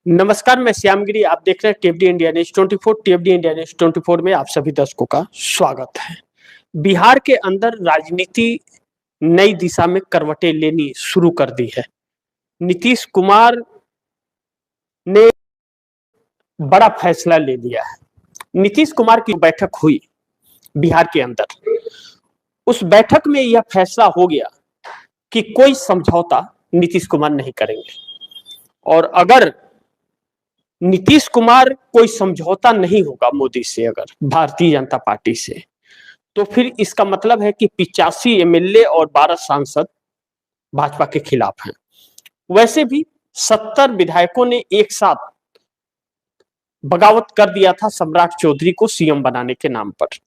नमस्कार, मैं श्यामगिरी। आप देख रहे हैं टीएफडी इंडिया न्यूज 24। टीएफडी इंडिया न्यूज 24 में आप सभी दर्शकों का स्वागत है। बिहार के अंदर राजनीति नई दिशा में करवटें लेनी शुरू कर दी है। नीतीश कुमार ने बड़ा फैसला ले लिया है। नीतीश कुमार की बैठक हुई बिहार के अंदर, उस बैठक में यह फैसला हो गया कि कोई समझौता नीतीश कुमार नहीं करेंगे, और अगर नीतीश कुमार कोई समझौता नहीं होगा मोदी से, अगर भारतीय जनता पार्टी से, तो फिर इसका मतलब है कि 85 एमएलए और 12 सांसद भाजपा के खिलाफ हैं। वैसे भी 70 विधायकों ने एक साथ बगावत कर दिया था सम्राट चौधरी को सीएम बनाने के नाम पर।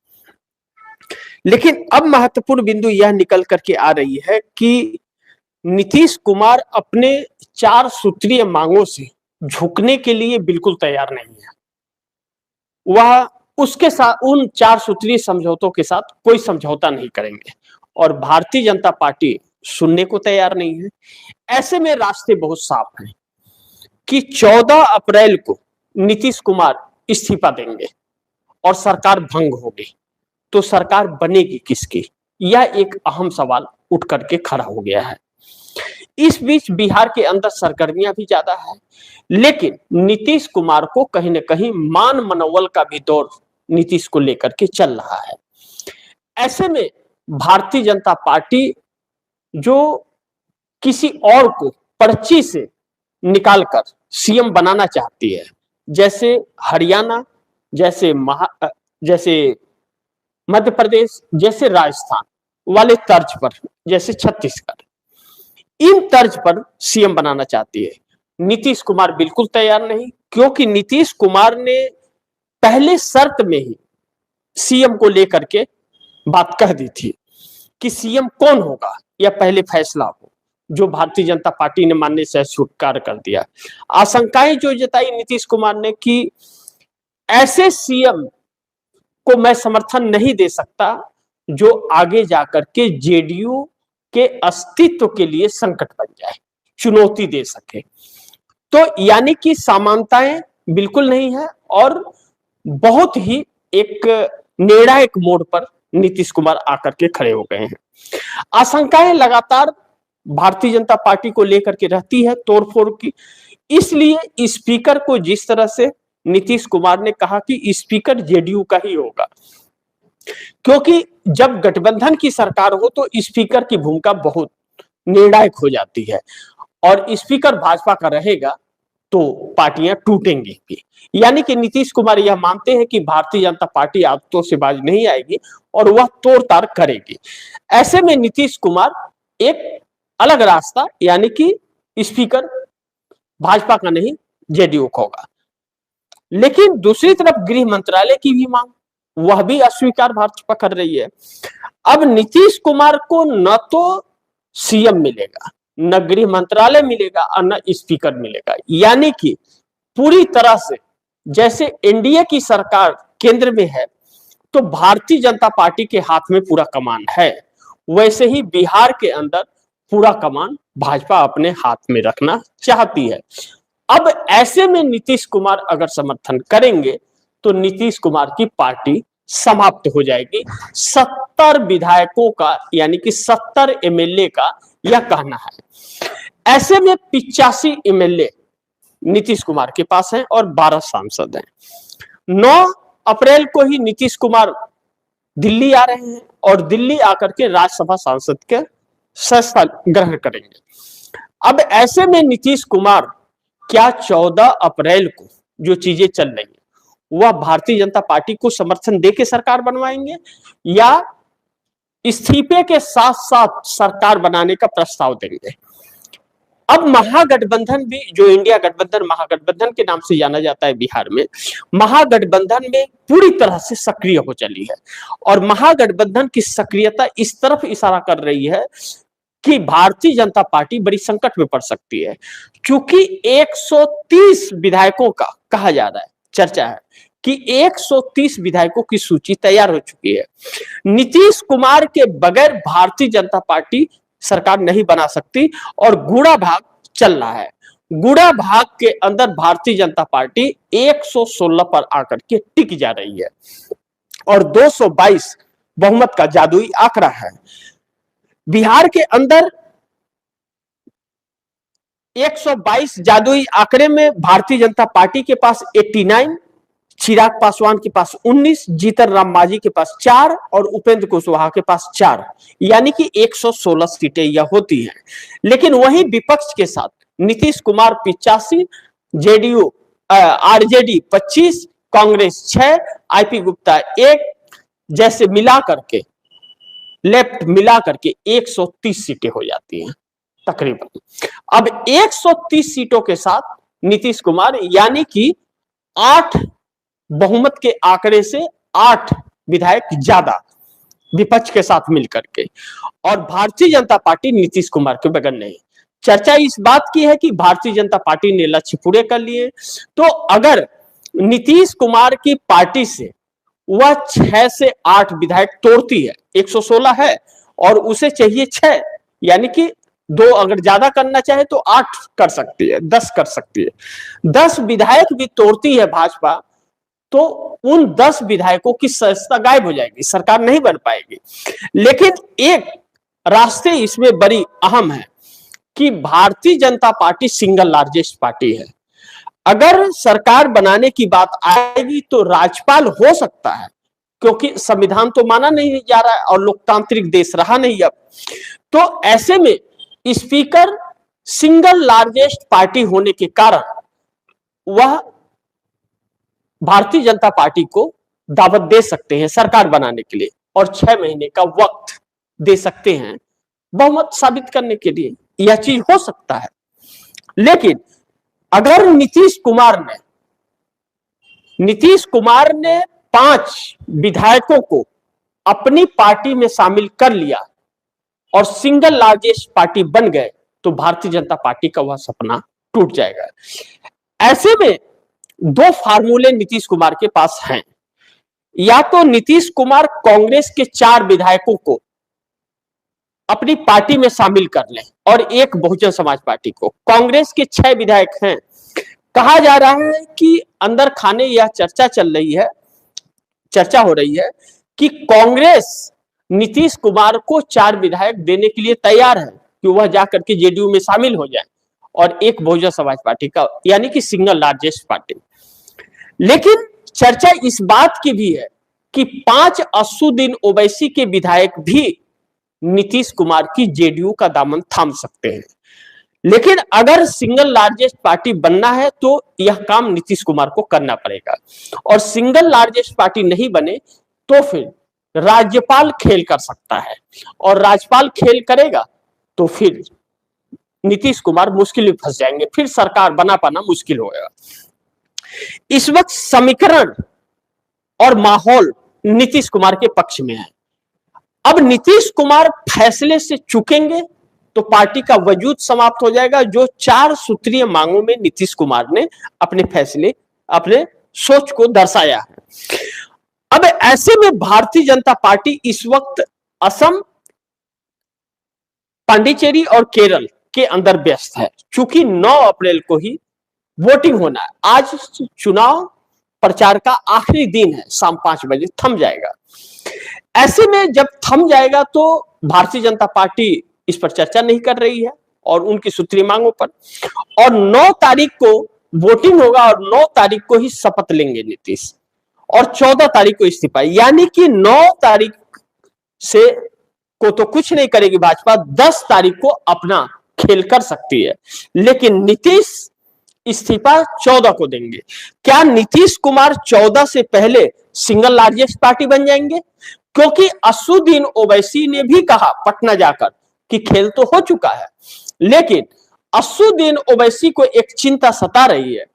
लेकिन अब महत्वपूर्ण बिंदु यह निकल करके आ रही है कि नीतीश कुमार अपने 4 सूत्रीय मांगों से झुकने के लिए बिल्कुल तैयार नहीं है। वह उसके साथ उन 4 सूत्रीय समझौतों के साथ कोई समझौता नहीं करेंगे, और भारतीय जनता पार्टी सुनने को तैयार नहीं है। ऐसे में रास्ते बहुत साफ हैं कि 14 अप्रैल को नीतीश कुमार इस्तीफा देंगे और सरकार भंग होगी, तो सरकार बनेगी किसकी, यह एक अहम सवाल उठ करके खड़ा हो गया है। इस बीच बिहार के अंदर सरगर्मियां भी ज्यादा है, लेकिन नीतीश कुमार को कहीं न कहीं मान मनोबल का भी दौर नीतीश को लेकर के चल रहा है। ऐसे में भारतीय जनता पार्टी जो किसी और को पर्ची से निकालकर सीएम बनाना चाहती है, जैसे हरियाणा, जैसे मध्य प्रदेश, जैसे राजस्थान वाले तर्ज पर, जैसे छत्तीसगढ़, इन तर्ज पर सीएम बनाना चाहती है। नीतीश कुमार बिल्कुल तैयार नहीं, क्योंकि नीतीश कुमार ने पहले शर्त में ही सीएम को लेकर के बात कह दी थी कि सीएम कौन होगा यह पहले फैसला हो, जो भारतीय जनता पार्टी ने मानने से स्वीकार कर दिया। आशंकाएं जो जताई नीतीश कुमार ने कि ऐसे सीएम को मैं समर्थन नहीं दे सकता जो आगे जाकर के जेडीयू के अस्तित्व के लिए संकट बन जाए, चुनौती दे सके। तो यानी कि समानताएं बिल्कुल नहीं है, और बहुत ही एक निर्णायक मोड़ पर नीतीश कुमार आकर के खड़े हो गए हैं। आशंकाएं लगातार भारतीय जनता पार्टी को लेकर के रहती है तोड़फोड़ की। इसलिए स्पीकर को जिस तरह से नीतीश कुमार ने कहा कि स्पीकर जेडीयू का ही होगा, क्योंकि जब गठबंधन की सरकार हो तो स्पीकर की भूमिका बहुत निर्णायक हो जाती है, और स्पीकर भाजपा का रहेगा तो पार्टियां टूटेंगी भी। यानी कि नीतीश कुमार यह मानते हैं कि भारतीय जनता पार्टी आदतों से बाज नहीं आएगी और वह तोड़ताड़ करेगी। ऐसे में नीतीश कुमार एक अलग रास्ता, यानी कि स्पीकर भाजपा का नहीं जेडीयू का होगा। लेकिन दूसरी तरफ गृह मंत्रालय की भी मांग, वह भी अस्वीकार भाजपा कर रही है। अब नीतीश कुमार को न तो सीएम मिलेगा, न गृह मंत्रालय मिलेगा, और न स्पीकर मिलेगा। यानी कि पूरी तरह से जैसे एनडीए की सरकार केंद्र में है तो भारतीय जनता पार्टी के हाथ में पूरा कमान है, वैसे ही बिहार के अंदर पूरा कमान भाजपा अपने हाथ में रखना चाहती है। अब ऐसे में नीतीश कुमार अगर समर्थन करेंगे तो नीतीश कुमार की पार्टी समाप्त हो जाएगी। 70 विधायकों का, यानी कि 70 एमएलए का यह कहना है। ऐसे में 85 एमएलए नीतीश कुमार के पास हैं और 12 सांसद हैं। 9 अप्रैल को ही नीतीश कुमार दिल्ली आ रहे हैं और दिल्ली आकर के राज्यसभा सांसद के सदस्यता ग्रहण करेंगे। अब ऐसे में नीतीश कुमार क्या 14 अप्रैल को जो चीजें चल रही है वह भारतीय जनता पार्टी को समर्थन देके सरकार बनवाएंगे, या इस्तीफे के साथ साथ सरकार बनाने का प्रस्ताव देंगे। अब महागठबंधन भी, जो इंडिया गठबंधन महागठबंधन के नाम से जाना जाता है बिहार में, महागठबंधन में पूरी तरह से सक्रिय हो चली है, और महागठबंधन की सक्रियता इस तरफ इशारा कर रही है कि भारतीय जनता पार्टी बड़ी संकट में पड़ सकती है। क्योंकि 130 विधायकों का कहा जा रहा है, चर्चा है कि 130 विधायकों की सूची तैयार हो चुकी है। नीतीश कुमार के बगैर भारतीय जनता पार्टी सरकार नहीं बना सकती, और गूढ़ा भाग चल रहा है। गुड़ा भाग के अंदर भारतीय जनता पार्टी 116 पर आकर के टिक जा रही है और 222 बहुमत का जादुई आंकड़ा है। बिहार के अंदर 122 जादुई आंकड़े में भारतीय जनता पार्टी के पास 89, चिराग पासवान के पास 19, जीतन राम मांझी के पास 4 और उपेंद्र कुशवाहा के पास 4, यानी कि 116 सीटें यह होती हैं। लेकिन वहीं विपक्ष के साथ Nitish Kumar 85, JDU RJD 25, Congress 6, IP Gupta 1, जैसे मिला करके लेफ्ट मिला करके 130 सीटें हो जाती हैं तकरीबन। अब 130 सीटों के साथ नीतीश कुमार यानी कि 8 बहुमत के आंकड़े से 8 विधायक ज्यादा विपक्ष के साथ मिलकर के, और भारतीय जनता पार्टी नीतीश कुमार के बगैर नहीं। चर्चा इस बात की है कि भारतीय जनता पार्टी ने लक्ष्य पूरे कर लिए, तो अगर नीतीश कुमार की पार्टी से वह 6 से 8 विधायक तोड़ती है, 116 है और उसे चाहिए 6, यानी कि 2 अगर ज्यादा करना चाहे तो 8 कर सकती है, 10 कर सकती है, 10 विधायक भी तोड़ती है भाजपा, तो उन 10 विधायकों की सदस्यता गायब हो जाएगी, सरकार नहीं बन पाएगी। लेकिन एक रास्ते इसमें बड़ी अहम है कि Bharatiya Janata party single largest party है। अगर सरकार बनाने की बात आएगी तो राज्यपाल हो सकता है, क्योंकि संविधान तो माना नहीं जा रहा है और लोकतांत्रिक देश रहा नहीं अब। तो ऐसे में स्पीकर सिंगल लार्जेस्ट पार्टी होने के कारण वह भारतीय जनता पार्टी को दावत दे सकते हैं सरकार बनाने के लिए और 6 महीने का वक्त दे सकते हैं बहुमत साबित करने के लिए, यह चीज हो सकता है। लेकिन अगर नीतीश कुमार ने 5 विधायकों को अपनी पार्टी में शामिल कर लिया और सिंगल लार्जेस्ट पार्टी बन गए तो भारतीय जनता पार्टी का वह सपना टूट जाएगा। ऐसे में 2 फार्मूले नीतीश कुमार के पास हैं, या तो नीतीश कुमार कांग्रेस के 4 विधायकों को अपनी पार्टी में शामिल कर लें और एक बहुजन समाज पार्टी को। कांग्रेस के 6 विधायक हैं, कहा जा रहा है कि अंदर खाने यह चर्चा हो रही है कि कांग्रेस नीतीश कुमार को 4 विधायक देने के लिए तैयार है कि वह जाकर के जेडीयू में शामिल हो जाए और एक बहुजन समाज पार्टी का यानी कि सिंगल लार्जेस्ट पार्टी। लेकिन चर्चा इस बात की भी है कि 5 असुद्दीन ओवैसी के विधायक भी नीतीश कुमार की जेडीयू का दामन थाम सकते हैं। लेकिन अगर सिंगल लार्जेस्ट पार्टी बनना है तो यह काम नीतीश कुमार को करना पड़ेगा, और सिंगल लार्जेस्ट पार्टी नहीं बने तो फिर राज्यपाल खेल कर सकता है, और राज्यपाल खेल करेगा तो फिर नीतीश कुमार मुश्किल में फंस जाएंगे, फिर सरकार बना पाना मुश्किल होगा। इस वक्त समीकरण और माहौल नीतीश कुमार के पक्ष में है। अब नीतीश कुमार फैसले से चूकेंगे तो पार्टी का वजूद समाप्त हो जाएगा, जो 4 सूत्रीय मांगों में नीतीश कुमार ने अपने फैसले, अपने सोच को दर्शाया है। अब ऐसे में भारतीय जनता पार्टी इस वक्त असम, पांडिचेरी और केरल के अंदर व्यस्त है, चूंकि 9 अप्रैल को ही वोटिंग होना है। आज चुनाव प्रचार का आखिरी दिन है, शाम 5 बजे थम जाएगा। ऐसे में जब थम जाएगा तो भारतीय जनता पार्टी इस पर चर्चा नहीं कर रही है और उनकी सूत्रीय मांगों पर, और 9 तारीख को वोटिंग होगा और 9 तारीख को ही शपथ लेंगे नीतीश, और 14 तारीख को इस्तीफा, यानी कि 9 तारीख से को तो कुछ नहीं करेगी भाजपा, 10 तारीख को अपना खेल कर सकती है। लेकिन नीतीश इस्तीफा 14 को देंगे। क्या नीतीश कुमार 14 से पहले सिंगल लार्जेस्ट पार्टी बन जाएंगे? क्योंकि असुद्दीन ओवैसी ने भी कहा पटना जाकर कि खेल तो हो चुका है, लेकिन असुद्दीन ओवैसी को एक चिंता सता रही है।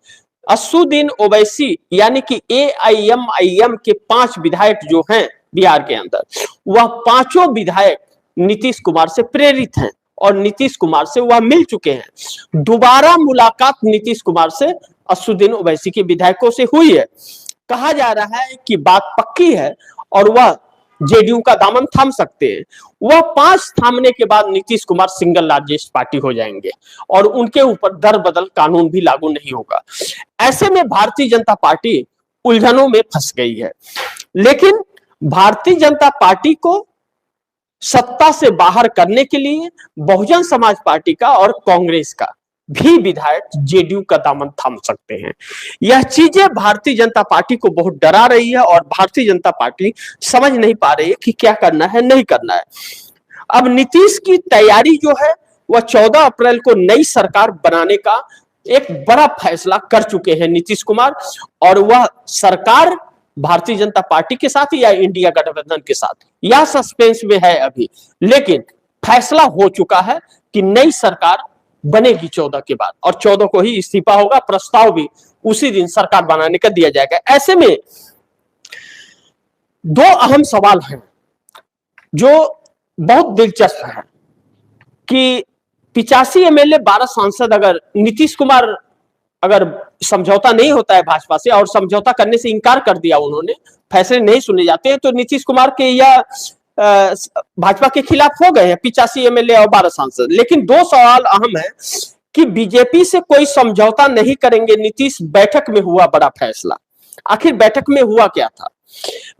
असुद्दीन ओवैसी यानी कि एआईएमआईएम के 5 विधायक जो हैं बिहार के अंदर, वह 5 विधायक नीतीश कुमार से प्रेरित हैं और नीतीश कुमार से वह मिल चुके हैं। दोबारा मुलाकात नीतीश कुमार से असुद्दीन ओवैसी के विधायकों से हुई है। कहा जा रहा है कि बात पक्की है और वह जेडीयू का दामन थाम सकते हैं, वह 5 थामने के बाद Nitish Kumar single largest party हो जाएंगे और उनके ऊपर दर बदल कानून भी लागू नहीं होगा। ऐसे में भारतीय जनता पार्टी उलझनों में फंस गई है। लेकिन भारतीय जनता पार्टी को सत्ता से बाहर करने के लिए बहुजन समाज पार्टी का और कांग्रेस का भी विधायक जेडीयू का दामन थाम सकते हैं। यह चीजें भारतीय जनता पार्टी को बहुत डरा रही है और भारतीय जनता पार्टी समझ नहीं पा रही है कि क्या करना है, नहीं करना है। अब नीतीश की तैयारी जो है वह 14 अप्रैल को नई सरकार बनाने का एक बड़ा फैसला कर चुके हैं नीतीश कुमार, और वह सरकार भारतीय जनता पार्टी के साथ या इंडिया गठबंधन के साथ, यह सस्पेंस में है अभी। लेकिन फैसला हो चुका है कि नई सरकार बनेगी 14 के बाद, और 14 को ही इस्तीफा होगा, प्रस्ताव भी उसी दिन सरकार बनाने का दिया जाएगा। ऐसे में 2 अहम सवाल हैं जो बहुत दिलचस्प है कि 85 एमएलए 12 सांसद, अगर नीतीश कुमार अगर समझौता नहीं होता है भाजपा से और समझौता करने से इनकार कर दिया, उन्होंने फैसले नहीं सुने जाते हैं, तो नीतीश कुमार के या भाजपा के खिलाफ हो गए हैं 85 एमएलए और 12 सांसद। लेकिन 2 सवाल अहम है कि बीजेपी से कोई समझौता नहीं करेंगे नीतीश। बैठक में हुआ बड़ा फैसला, आखिर बैठक में हुआ क्या था?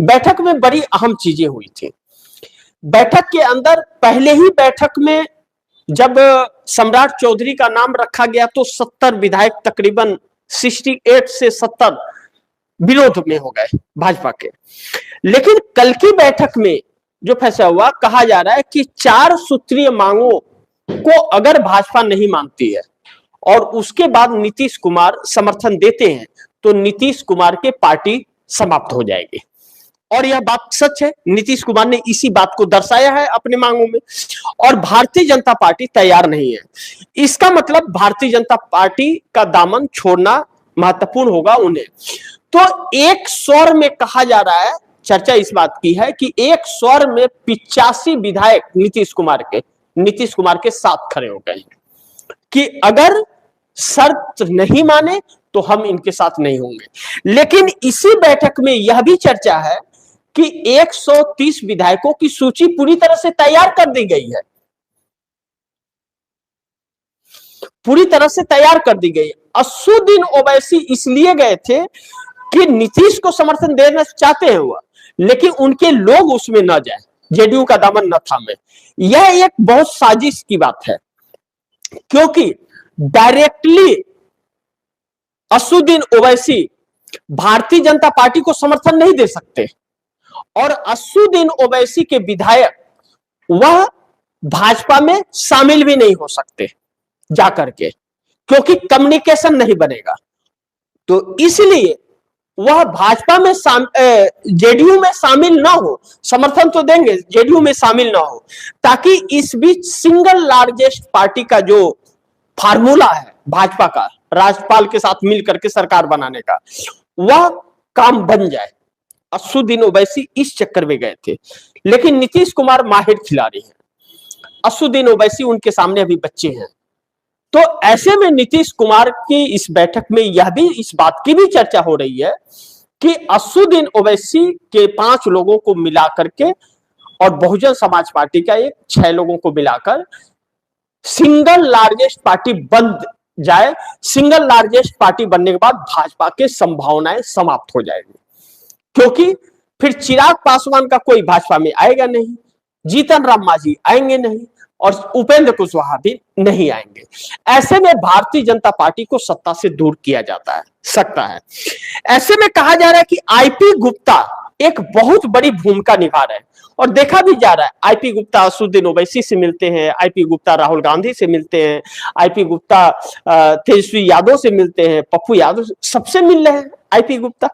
बैठक में बड़ी अहम चीजें हुई थी। बैठक के अंदर, पहले ही बैठक में जब सम्राट चौधरी का नाम रखा गया तो 70 विधायक, तकरीबन 68 से 70 विरोध में हो गए भाजपा के। लेकिन कल की बैठक में जो फैसला हुआ, कहा जा रहा है कि 4 सूत्रीय मांगों को अगर भाजपा नहीं मानती है और उसके बाद नीतीश कुमार समर्थन देते हैं तो नीतीश कुमार के पार्टी समाप्त हो जाएगी। और यह बात सच है, नीतीश कुमार ने इसी बात को दर्शाया है अपने मांगों में, और भारतीय जनता पार्टी तैयार नहीं है। इसका मतलब भारतीय जनता पार्टी का दामन छोड़ना महत्वपूर्ण होगा उन्हें। तो एक स्वर में कहा जा रहा है, चर्चा इस बात की है कि एक स्वर में 85 विधायक नीतीश कुमार के साथ खड़े हो गए कि अगर शर्त नहीं माने तो हम इनके साथ नहीं होंगे। लेकिन इसी बैठक में यह भी चर्चा है कि 130 विधायकों की सूची पूरी तरह से तैयार कर दी गई है, पूरी तरह से तैयार कर दी गई। असुद्दीन ओवैसी इसलिए गए थे कि नीतीश को समर्थन देना चाहते हैं वह, लेकिन उनके लोग उसमें न जाए, जेडीयू का दामन न थामे। यह एक बहुत साजिश की बात है, क्योंकि डायरेक्टली असुद्दीन ओवैसी भारतीय जनता पार्टी को समर्थन नहीं दे सकते, और असुद्दीन ओवैसी के विधायक वह भाजपा में शामिल भी नहीं हो सकते जाकर के, क्योंकि कम्युनिकेशन नहीं बनेगा। तो इसलिए वह भाजपा में जेडीयू में शामिल ना हो, समर्थन तो देंगे, जेडीयू में शामिल ना हो, ताकि इस बीच सिंगल लार्जेस्ट पार्टी का जो फार्मूला है भाजपा का, राज्यपाल के साथ मिलकर के सरकार बनाने का, वह काम बन जाए। असुद्दीन ओवैसी इस चक्कर में गए थे, लेकिन नीतीश कुमार माहिर खिलाड़ी हैं, असुद्दीन ओवैसी उनके सामने अभी बच्चे हैं। तो ऐसे में नीतीश कुमार की इस बैठक में यह भी, इस बात की भी चर्चा हो रही है कि असुद्दीन ओवैसी के 5 लोगों को मिलाकर के और बहुजन समाज पार्टी का 6 लोगों को मिलाकर सिंगल लार्जेस्ट पार्टी बन जाए। सिंगल लार्जेस्ट पार्टी बनने के बाद भाजपा के संभावनाएं समाप्त हो जाएगी, क्योंकि फिर चिराग पासवान का कोई भाजपा में आएगा नहीं, जीतन राम मांझी आएंगे नहीं, और उपेंद्र कुशवाहा भी नहीं आएंगे। ऐसे में भारतीय जनता पार्टी को सत्ता से दूर किया सकता है। ऐसे में कहा जा रहा है कि आईपी गुप्ता एक बहुत बड़ी भूमिका निभा रहे हैं, और देखा भी जा रहा है आईपी गुप्ता असुद्दीन ओवैसी से मिलते हैं, आईपी गुप्ता राहुल गांधी से मिलते हैं, आईपी गुप्ता तेजस्वी यादव से मिलते हैं, पप्पू यादव सबसे मिल रहे हैं आईपी गुप्ता,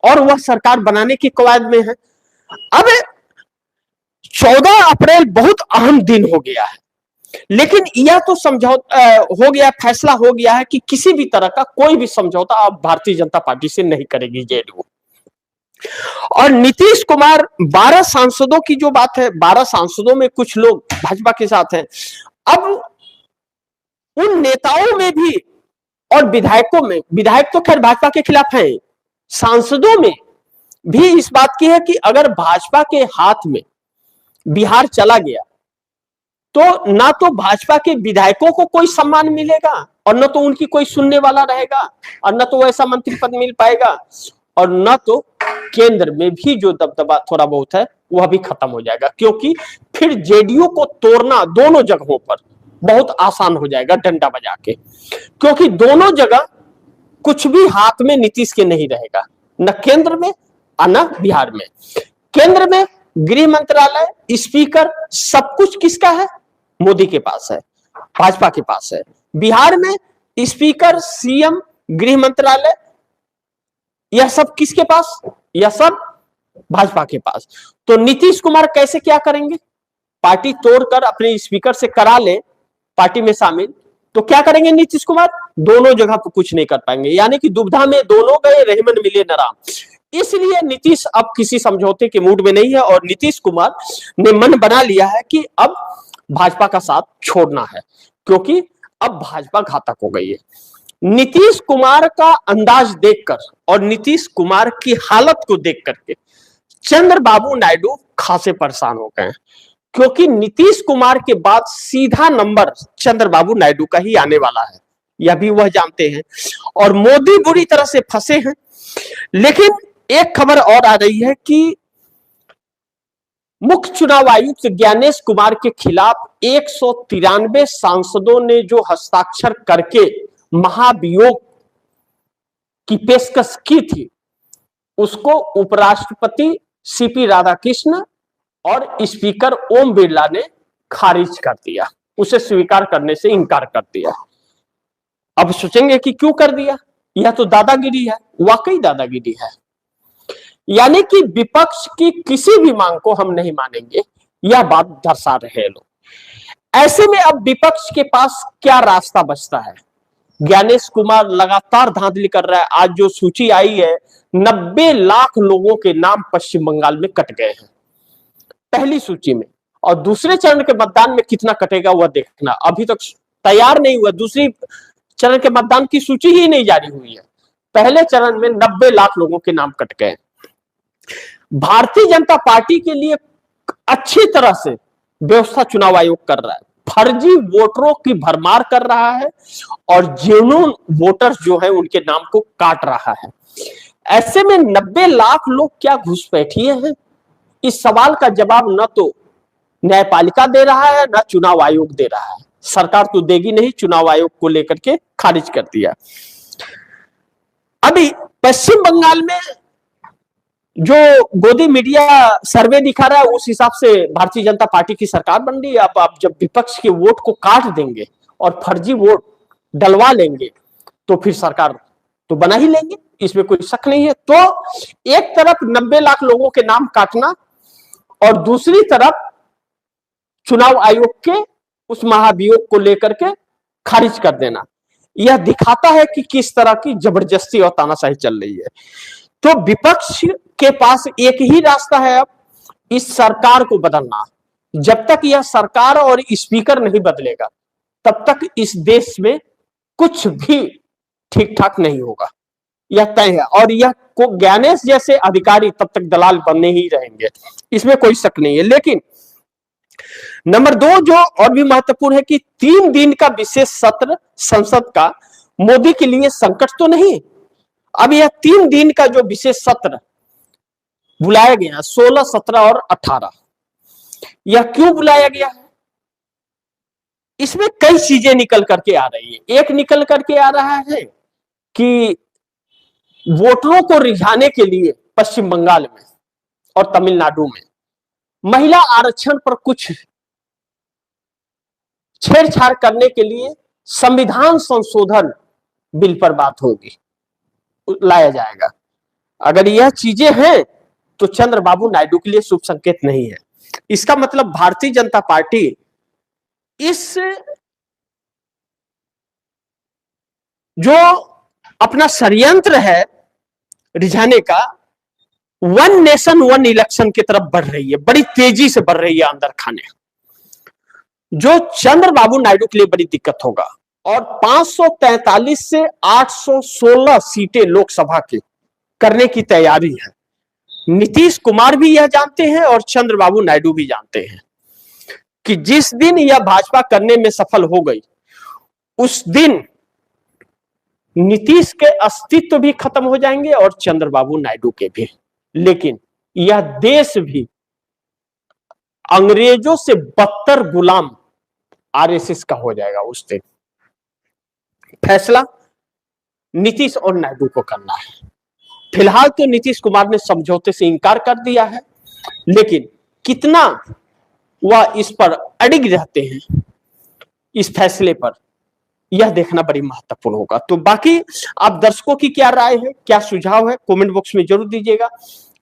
और वह सरकार बनाने की कवायद में है। अब 14 अप्रैल बहुत अहम दिन हो गया है, लेकिन यह तो समझौता हो गया, फैसला हो गया है कि किसी भी तरह का कोई भी समझौता अब भारतीय जनता पार्टी से नहीं करेगी जेडीयू। और नीतीश कुमार 12 सांसदों की जो बात है, 12 सांसदों में कुछ लोग भाजपा के साथ हैं। अब उन नेताओं में भी और विधायकों में, विधायक तो खैर भाजपा के खिलाफ हैं, सांसदों में भी इस बात की है कि अगर भाजपा के हाथ में बिहार चला गया तो ना तो भाजपा के विधायकों को कोई सम्मान मिलेगा और न तो उनकी कोई सुनने वाला रहेगा और न तो ऐसा मंत्री पद मिल पाएगा और न तो केंद्र में भी जो दबदबा थोड़ा बहुत है वह भी खत्म हो जाएगा, क्योंकि फिर जेडीयू को तोड़ना दोनों जगहों पर बहुत आसान हो जाएगा डंडा बजा के, क्योंकि दोनों जगह कुछ भी हाथ में नीतीश के नहीं रहेगा, न केंद्र में और न बिहार में। केंद्र में गृह मंत्रालय, स्पीकर, सब कुछ किसका है? मोदी के पास है, भाजपा के पास है। बिहार में स्पीकर, सीएम, गृह मंत्रालय, यह सब किसके पास? यह सब भाजपा के पास। तो नीतीश कुमार कैसे क्या करेंगे? पार्टी तोड़कर अपने स्पीकर से करा ले पार्टी में शामिल, तो क्या करेंगे नीतीश कुमार? दोनों जगह पर कुछ नहीं कर पाएंगे, यानी कि दुविधा में दोनों गए, रहमन मिले न राम। इसलिए नीतीश अब किसी समझौते के मूड में नहीं है और नीतीश कुमार ने मन बना लिया है कि अब भाजपा का साथ छोड़ना है, क्योंकि अब भाजपा घातक हो गई है। नीतीश कुमार का अंदाज देखकर और नीतीश कुमार की हालत को देख करके चंद्रबाबू नायडू खासे परेशान हो गए हैं, क्योंकि नीतीश कुमार के बाद सीधा नंबर चंद्रबाबू नायडू का ही आने वाला है, यह भी वह जानते हैं और मोदी बुरी तरह से फंसे हैं। लेकिन एक खबर और आ रही है कि मुख्य चुनाव आयुक्त ज्ञानेश कुमार के खिलाफ 193 सांसदों ने जो हस्ताक्षर करके महाभियोग की पेशकश की थी, उसको उपराष्ट्रपति सीपी राधाकृष्ण और स्पीकर ओम बिरला ने खारिज कर दिया, उसे स्वीकार करने से इनकार कर दिया। अब सोचेंगे कि क्यों कर दिया? यह तो दादागिरी है, वाकई दादागिरी है। यानी कि विपक्ष की किसी भी मांग को हम नहीं मानेंगे, यह बात दर्शा रहे हैं लोग। ऐसे में अब विपक्ष के पास क्या रास्ता बचता है? ज्ञानेश कुमार लगातार धांधली कर रहा है। आज जो सूची आई है, 90 लाख लोगों के नाम पश्चिम बंगाल में कट गए हैं पहली सूची में, और दूसरे चरण के मतदान में कितना कटेगा वह देखना। अभी तक तैयार नहीं हुआ, दूसरी चरण के मतदान की सूची ही नहीं जारी हुई है। पहले चरण में 90 लाख लोगों के नाम कट गए। भारतीय जनता पार्टी के लिए अच्छी तरह से व्यवस्था चुनाव आयोग कर रहा है, फर्जी वोटरों की भरमार कर रहा है और जेन्युइन वोटर्स जो है उनके नाम को काट रहा है। ऐसे में 90 लाख लोग क्या घुसपैठिए हैं? इस सवाल का जवाब न तो न्यायपालिका दे रहा है, न चुनाव आयोग दे रहा है। सरकार तो देगी नहीं, चुनाव आयोग को लेकर के खारिज कर दिया। अभी पश्चिम बंगाल में जो गोदी मीडिया सर्वे दिखा रहा है, उस हिसाब से भारतीय जनता पार्टी की सरकार बन रही है। अब आप जब विपक्ष के वोट को काट देंगे और फर्जी वोट डलवा लेंगे तो फिर सरकार तो बना ही लेंगे, इसमें कोई शक नहीं है। तो एक तरफ 90 लाख लोगों के नाम काटना और दूसरी तरफ चुनाव आयोग के उस महाभियोग को लेकर के खारिज कर देना, यह दिखाता है कि किस तरह की जबरदस्ती और तानाशाही चल रही है। तो विपक्ष के पास एक ही रास्ता है अब, इस सरकार को बदलना। जब तक यह सरकार और स्पीकर नहीं बदलेगा तब तक इस देश में कुछ भी ठीक ठाक नहीं होगा, यह तय है। और यह को ज्ञानेश जैसे अधिकारी तब तक दलाल बनने ही रहेंगे, इसमें कोई शक नहीं है। लेकिन नंबर 2 जो और भी महत्वपूर्ण है कि 3 दिन का विशेष सत्र संसद का मोदी के लिए संकट तो नहीं। अब यह 3 दिन का जो विशेष सत्र बुलाया गया 16, 17 और 18, यह क्यों बुलाया गया है? इसमें कई चीजें निकल करके आ रही है। एक निकल करके आ रहा है कि वोटरों को रिझाने के लिए पश्चिम बंगाल में और तमिलनाडु में महिला आरक्षण पर कुछ छेड़छाड़ करने के लिए संविधान संशोधन बिल पर बात होगी, लाया जाएगा। अगर यह चीजें हैं तो चंद्रबाबू नायडू के लिए शुभ संकेत नहीं है। इसका मतलब भारतीय जनता पार्टी इस जो अपना षड्यंत्र है रिझाने का, वन नेशन वन इलेक्शन की तरफ बढ़ रही है, बड़ी तेजी से बढ़ रही है अंदर खाने, जो चंद्रबाबू नायडू के लिए बड़ी दिक्कत होगा। और 543 से 816 सीटें लोकसभा की करने की तैयारी है। नीतीश कुमार भी यह जानते हैं और चंद्रबाबू नायडू भी जानते हैं कि जिस दिन यह भाजपा करने में सफल हो गई, उस दिन नीतीश के अस्तित्व भी खत्म हो जाएंगे और चंद्रबाबू नायडू के भी। लेकिन यह देश भी अंग्रेजों से बदतर गुलाम आरएसएस का हो जाएगा उस दिन। फैसला नीतीश और नायडू को करना है। फिलहाल तो नीतीश कुमार ने समझौते से इनकार कर दिया है, लेकिन कितना वह इस पर अड़िग रहते हैं इस फैसले पर, यह देखना बड़ी महत्वपूर्ण होगा। तो बाकी आप दर्शकों की क्या राय है, क्या सुझाव है, कमेंट बॉक्स में जरूर दीजिएगा।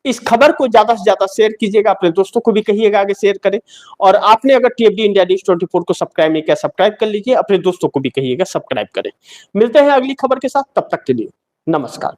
इस खबर को ज्यादा से ज्यादा शेयर कीजिएगा, अपने दोस्तों को भी कहिएगा आगे शेयर करें। और आपने अगर टीएफडी इंडिया न्यूज 24 को सब्सक्राइब नहीं किया, सब्सक्राइब कर लीजिए, अपने दोस्तों को भी कहिएगा सब्सक्राइब करें। मिलते हैं अगली खबर के साथ, तब तक के लिए नमस्कार।